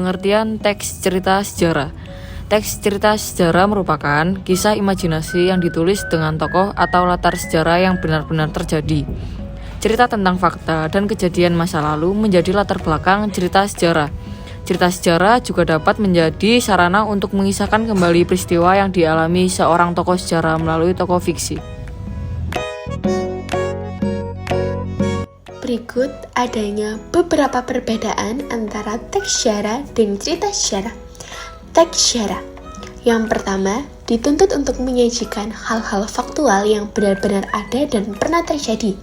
Pengertian teks cerita sejarah. Teks cerita sejarah merupakan kisah imajinasi yang ditulis dengan tokoh atau latar sejarah yang benar-benar terjadi. Cerita tentang fakta dan kejadian masa lalu menjadi latar belakang cerita sejarah. Cerita sejarah juga dapat menjadi sarana untuk mengisahkan kembali peristiwa yang dialami seorang tokoh sejarah melalui tokoh fiksi. Berikut adanya beberapa perbedaan antara teks sejarah dan cerita sejarah. Teks sejarah yang pertama dituntut untuk menyajikan hal-hal faktual yang benar-benar ada dan pernah terjadi.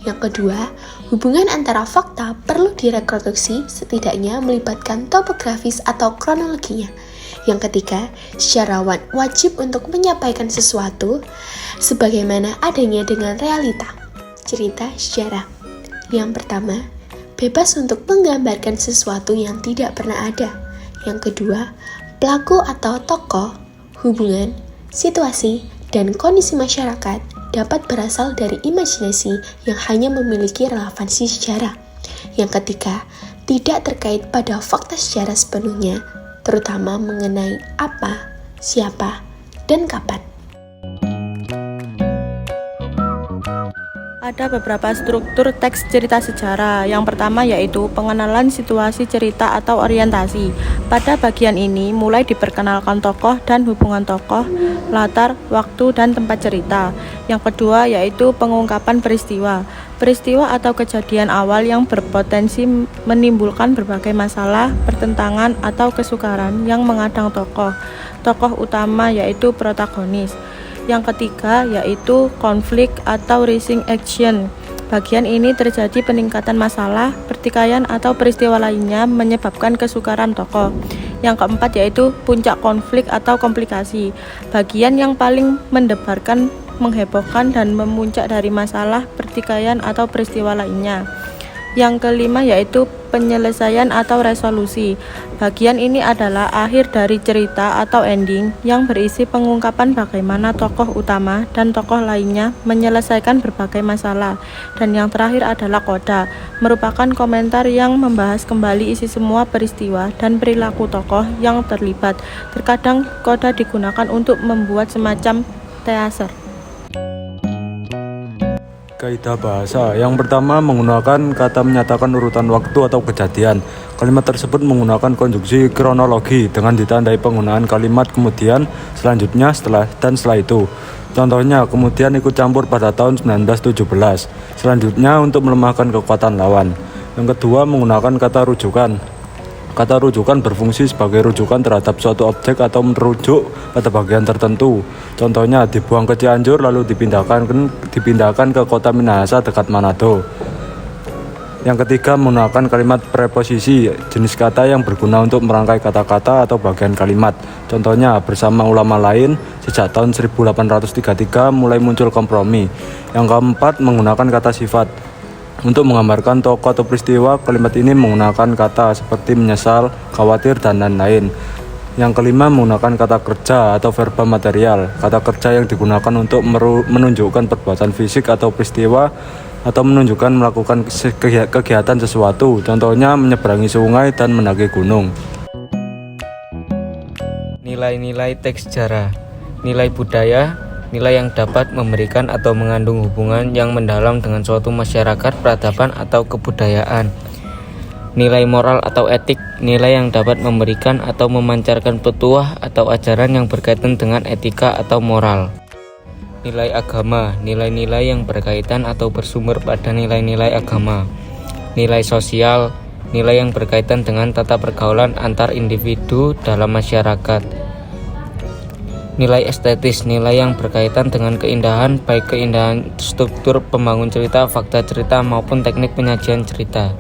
Yang kedua, hubungan antara fakta perlu direkonstruksi setidaknya melibatkan topografis atau kronologinya. Yang ketiga, sejarawan wajib untuk menyampaikan sesuatu sebagaimana adanya dengan realita. Cerita sejarah. Yang pertama, bebas untuk menggambarkan sesuatu yang tidak pernah ada. Yang kedua, pelaku atau tokoh, hubungan, situasi, dan kondisi masyarakat dapat berasal dari imajinasi yang hanya memiliki relevansi sejarah. Yang ketiga, tidak terkait pada fakta sejarah sepenuhnya, terutama mengenai apa, siapa, dan kapan. Ada beberapa struktur teks cerita sejarah. Yang pertama yaitu pengenalan situasi cerita atau orientasi. Pada bagian ini mulai diperkenalkan tokoh dan hubungan tokoh, latar, waktu, dan tempat cerita. Yang kedua yaitu pengungkapan peristiwa. Peristiwa atau kejadian awal yang berpotensi menimbulkan berbagai masalah, pertentangan, atau kesukaran yang mengadang tokoh. Tokoh utama yaitu protagonis. Yang ketiga yaitu konflik atau rising action. Bagian ini terjadi peningkatan masalah, pertikaian atau peristiwa lainnya menyebabkan kesukaran tokoh. Yang keempat yaitu puncak konflik atau komplikasi. Bagian yang paling mendebarkan, menghebohkan, dan memuncak dari masalah, pertikaian atau peristiwa lainnya. Yang kelima yaitu penyelesaian atau resolusi. Bagian ini adalah akhir dari cerita atau ending yang berisi pengungkapan bagaimana tokoh utama dan tokoh lainnya menyelesaikan berbagai masalah. Dan yang terakhir adalah koda, merupakan komentar yang membahas kembali isi semua peristiwa dan perilaku tokoh yang terlibat. Terkadang koda digunakan untuk membuat semacam teaser. Kaidah bahasa. Yang pertama menggunakan kata menyatakan urutan waktu atau kejadian. Kalimat tersebut menggunakan konstruksi kronologi dengan ditandai penggunaan kalimat kemudian, selanjutnya, setelah, dan setelah itu. Contohnya, kemudian ikut campur pada tahun 1917. Selanjutnya untuk melemahkan kekuatan lawan. Yang kedua menggunakan kata rujukan. Kata rujukan berfungsi sebagai rujukan terhadap suatu objek atau merujuk pada bagian tertentu. Contohnya, dibuang ke Cianjur lalu dipindahkan ke kota Minahasa dekat Manado. Yang ketiga menggunakan kalimat preposisi, jenis kata yang berguna untuk merangkai kata-kata atau bagian kalimat. Contohnya, bersama ulama lain, sejak tahun 1833 mulai muncul kompromi. Yang keempat menggunakan kata sifat. Untuk menggambarkan tokoh atau peristiwa, kalimat ini menggunakan kata seperti menyesal, khawatir, dan lain-lain. Yang kelima menggunakan kata kerja atau verba material. Kata kerja yang digunakan untuk menunjukkan perbuatan fisik atau peristiwa atau menunjukkan melakukan kegiatan sesuatu. Contohnya menyeberangi sungai dan mendaki gunung. Nilai-nilai teks sejarah. Nilai budaya, nilai yang dapat memberikan atau mengandung hubungan yang mendalam dengan suatu masyarakat, peradaban, atau kebudayaan. Nilai moral atau etik, nilai yang dapat memberikan atau memancarkan petuah atau ajaran yang berkaitan dengan etika atau moral. Nilai agama, nilai-nilai yang berkaitan atau bersumber pada nilai-nilai agama. Nilai sosial, nilai yang berkaitan dengan tata pergaulan antar individu dalam masyarakat. Nilai estetis, nilai yang berkaitan dengan keindahan, baik keindahan struktur pembangun cerita, fakta cerita, maupun teknik penyajian cerita.